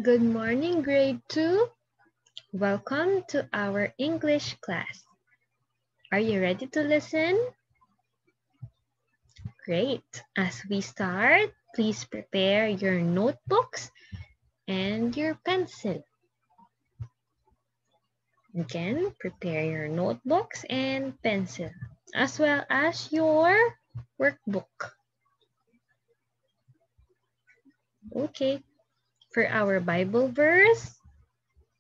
Good morning, grade 2. Welcome to our English class. Are you ready to listen? Great. As we start, please prepare your notebooks and your pencil. Again, prepare your notebooks and pencil, as well as your workbook. Okay. For our Bible verse,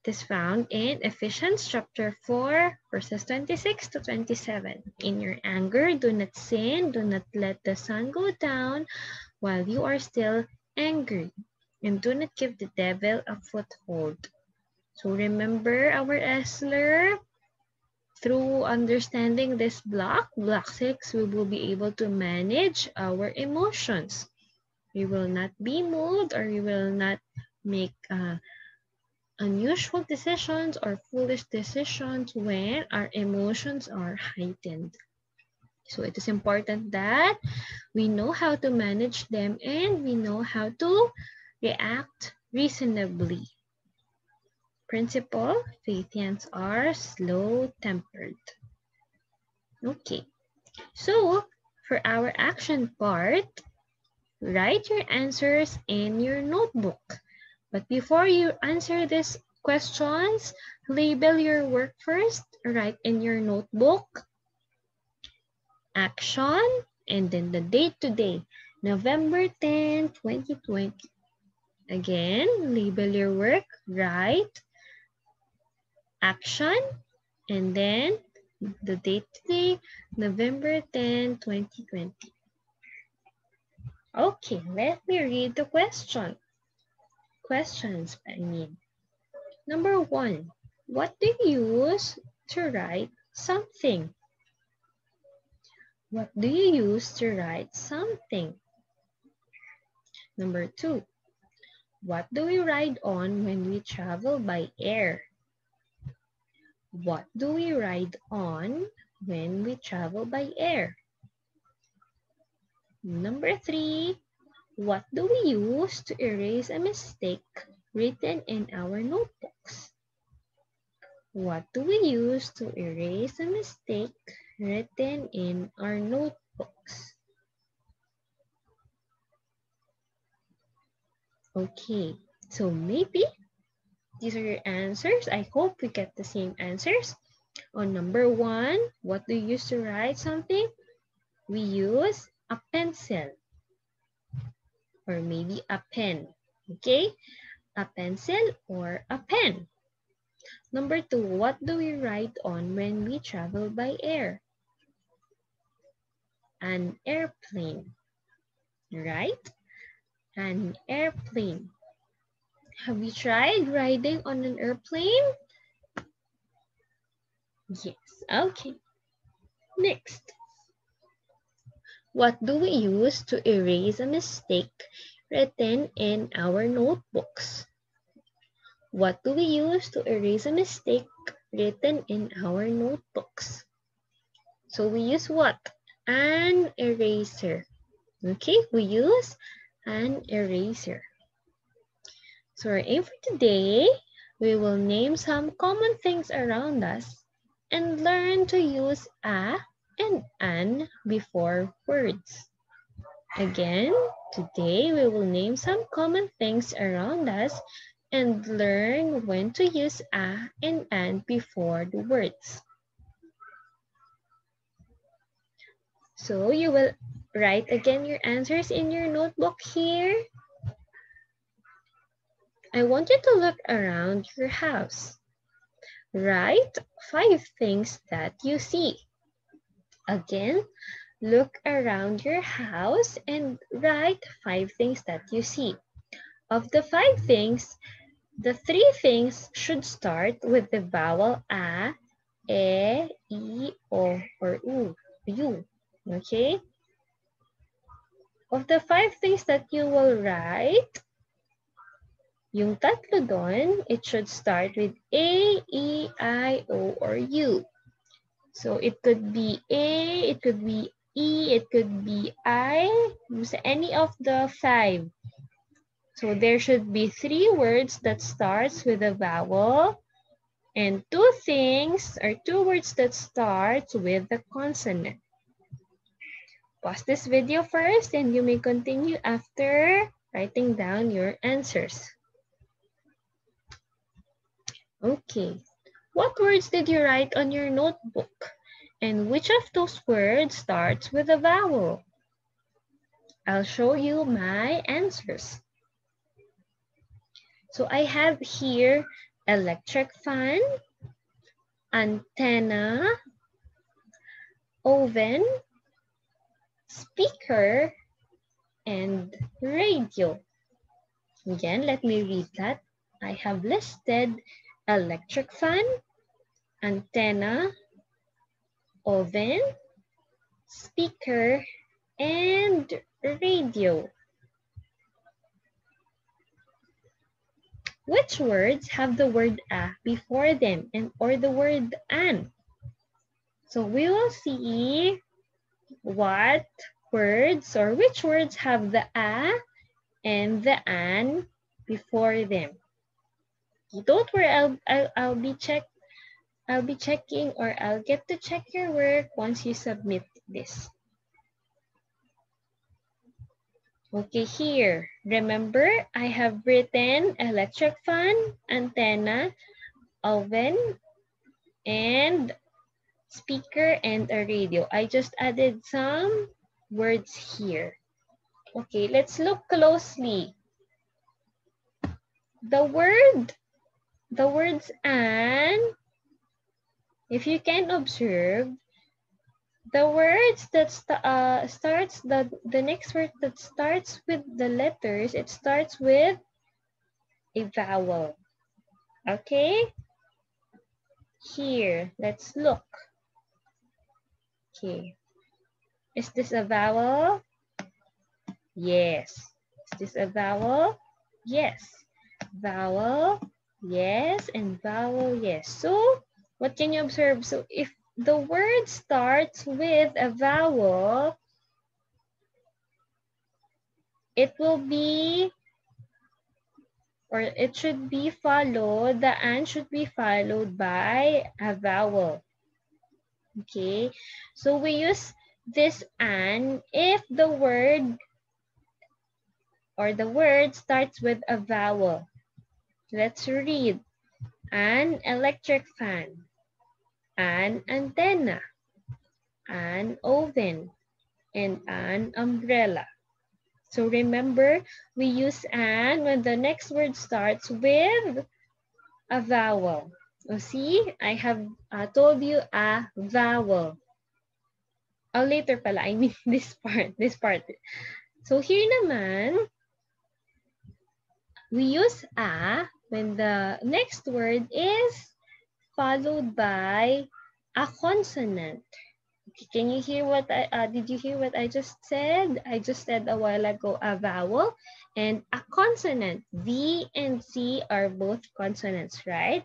it is found in Ephesians chapter 4, verses 26 to 27. In your anger, do not sin, do not let the sun go down while you are still angry, and do not give the devil a foothold. So remember our Esler, through understanding this block 6, we will be able to manage our emotions. We will not be moved, or we will not make unusual decisions or foolish decisions when our emotions are heightened. So it is important that we know how to manage them and we know how to react reasonably. Principle, Faithians are slow-tempered. Okay, so for our action part, write your answers in your notebook. But before you answer these questions, label your work first. Write in your notebook, action, and then the date today, November 10, 2020. Again, label your work, write, action, and then the date today, November 10, 2020. Okay, let me read the questions. Number 1, what do you use to write something? What do you use to write something? Number 2, what do we ride on when we travel by air? What do we ride on when we travel by air? Number 3, what do we use to erase a mistake written in our notebooks? What do we use to erase a mistake written in our notebooks? Okay, so maybe these are your answers. I hope we get the same answers. On number 1, what do you use to write something? We use a pencil or maybe a pen. Okay, a pencil or a pen. Number 2, what do we ride on when we travel by air? An airplane, right? An airplane. Have you tried riding on an airplane? Yes. Okay. Next. What do we use to erase a mistake written in our notebooks? What do we use to erase a mistake written in our notebooks? So we use what? An eraser. Okay, we use an eraser. So our aim for today, we will name some common things around us and learn to use a and an before words. Again, today we will name some common things around us and learn when to use a and an before the words. So you will write again your answers in your notebook here. I want you to look around your house. Write 5 things that you see. Again, look around your house and write 5 things that you see. Of the 5 things, the 3 things should start with the vowel a, e, I, o, or u. Okay? Of the 5 things that you will write, yung tatlo doon, it should start with A, E, I, O, or U. So it could be A, it could be E, it could be I, any of the 5. So there should be 3 words that starts with a vowel and 2 things or 2 words that starts with a consonant. Pause this video first and you may continue after writing down your answers. Okay, what words did you write on your notebook? And which of those words starts with a vowel? I'll show you my answers. So I have here electric fan, antenna, oven, speaker, and radio. Again, let me read that. I have listed electric fan, antenna, oven, speaker, and radio. Which words have the word a before them and or the word an? So we will see what words or which words have the a and the an before them. Don't worry, I'll be checking or I'll get to check your work once you submit this. Okay, here. Remember, I have written electric fan, antenna, oven, and speaker, and a radio. I just added some words here. Okay, let's look closely. The words and, if you can observe, the words that starts the next word that starts with the letters, it starts with a vowel. Okay? Here, let's look. Okay. Is this a vowel? Yes. Is this a vowel? Yes. Vowel, yes, and vowel, yes. So, what can you observe? So, if the word starts with a vowel, it will be, or it should be followed, the and should be followed by a vowel. Okay, so we use this and if the word or the word starts with a vowel. Let's read. An electric fan, an antenna, an oven, and an umbrella. So remember, we use an when the next word starts with a vowel. So see, I have told you a vowel. Oh, later pala, I mean this part. So here naman, we use a when the next word is followed by a consonant. Okay, can you hear what did you hear what I just said? I just said a while ago a vowel and a consonant. V and C are both consonants, right?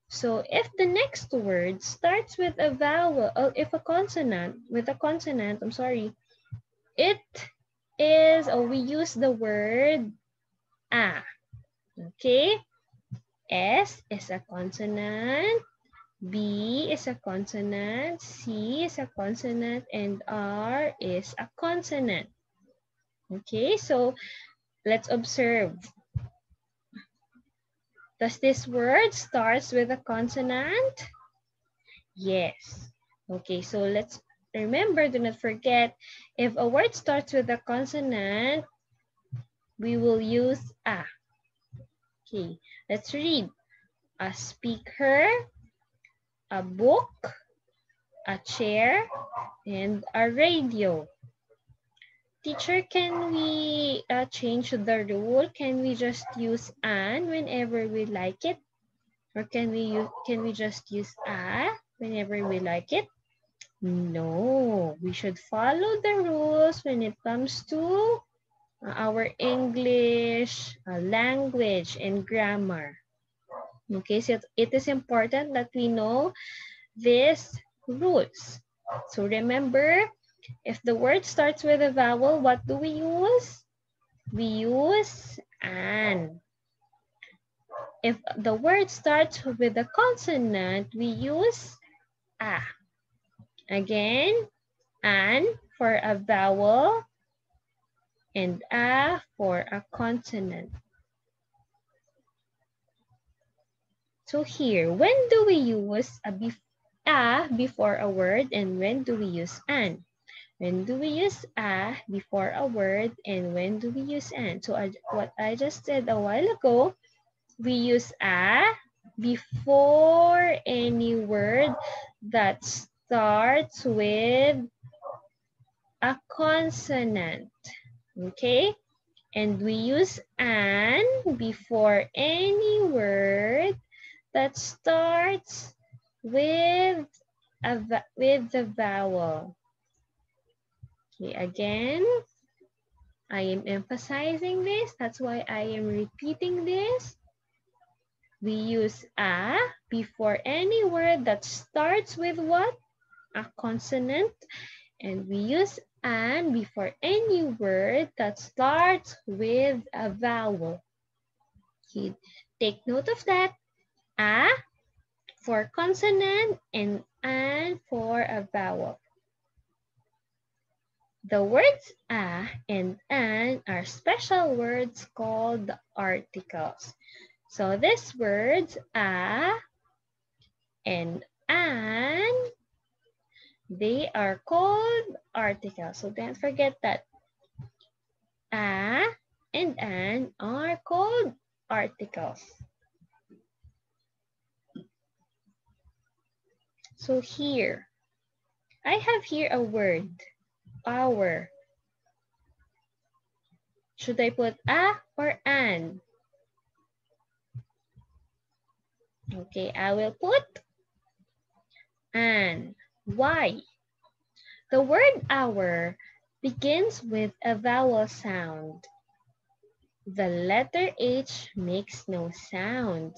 So if the next word starts with a vowel, or if a consonant, I'm sorry, it is, or we use the word a. Okay? S is a consonant, B is a consonant, C is a consonant, and R is a consonant. Okay, so let's observe. Does this word starts with a consonant? Yes. Okay, so let's remember, do not forget, if a word starts with a consonant, we will use a. Okay, let's read. A speaker, a book, a chair, and a radio. Teacher, can we change the rule? Can we just use an whenever we like it? Or can we just use a whenever we like it? No, we should follow the rules when it comes to our English language and grammar. Okay, so it is important that we know these rules. So remember, if the word starts with a vowel, what do we use? We use an. If the word starts with a consonant, we use a. Again, an for a vowel and a for a consonant. So here, when do we use a before a word and when do we use an? When do we use a before a word and when do we use an? So what I just said a while ago, we use a before any word that starts with a consonant, okay? And we use an before any word that starts with the vowel. Okay, again, I am emphasizing this. That's why I am repeating this. We use a before any word that starts with what? A consonant. And we use an before any word that starts with a vowel. Okay, take note of that. A for consonant and an for a vowel. The words a and an are special words called articles. So these words a and an, they are called articles. So don't forget that a and an are called articles. So here, I have here a word, our. Should I put a or an? Okay, I will put an. Why? The word our begins with a vowel sound. The letter H makes no sound.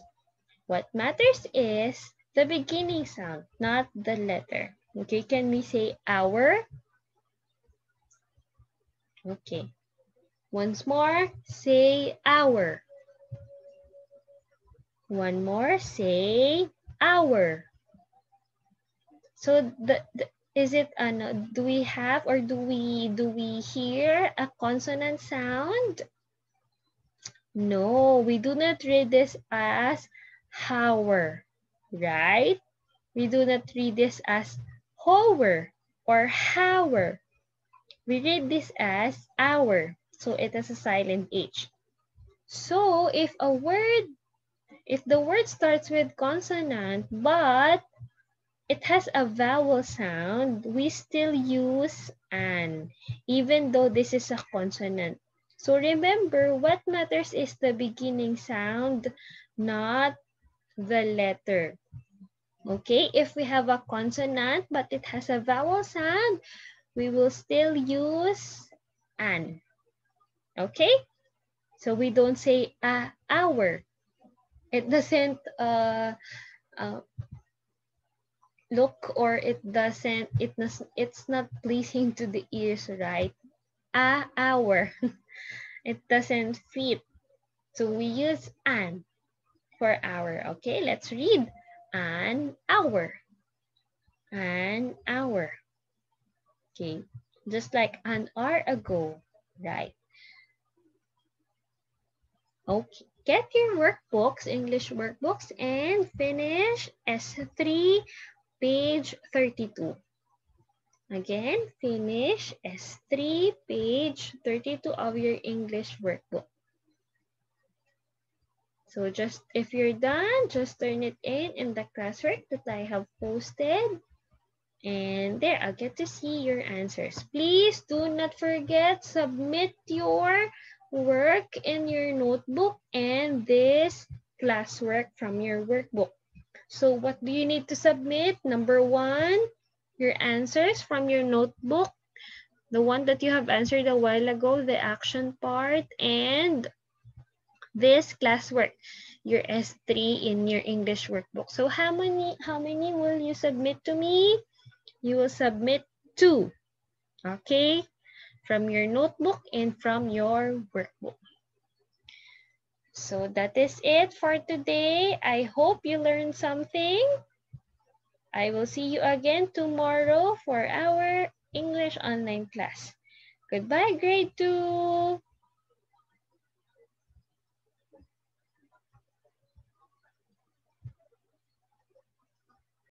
What matters is the beginning sound, not the letter. Okay, can we say our? Okay. Once more, say our. One more, say our. So is it do we have or do we hear a consonant sound? No, we do not read this as hour, right? We do not read this as hour or hour. We read this as hour, so it has a silent H. So if the word starts with consonant but it has a vowel sound, we still use an, even though this is a consonant. So remember, what matters is the beginning sound, not the letter. Okay, if we have a consonant but it has a vowel sound, we will still use an. Okay, so we don't say our. It doesn't look or it's not pleasing to the ears, right? Our. It doesn't fit. So we use an for hour. Okay, let's read an hour. An hour. Okay, just like an hour ago, right? Okay, get your workbooks, English workbooks, and finish S3, page 32. Again, finish S3, page 32 of your English workbook. So if you're done, just turn it in the classwork that I have posted. And there, I'll get to see your answers. Please do not forget, submit your work in your notebook and this classwork from your workbook. So what do you need to submit? Number 1, your answers from your notebook, the one that you have answered a while ago, the action part, and this classwork, your S3 in your English workbook. So how many will you submit to me? You will submit 2, okay, from your notebook and from your workbook. So that is it for today. I hope you learned something. I will see you again tomorrow for our English online class. Goodbye, grade 2.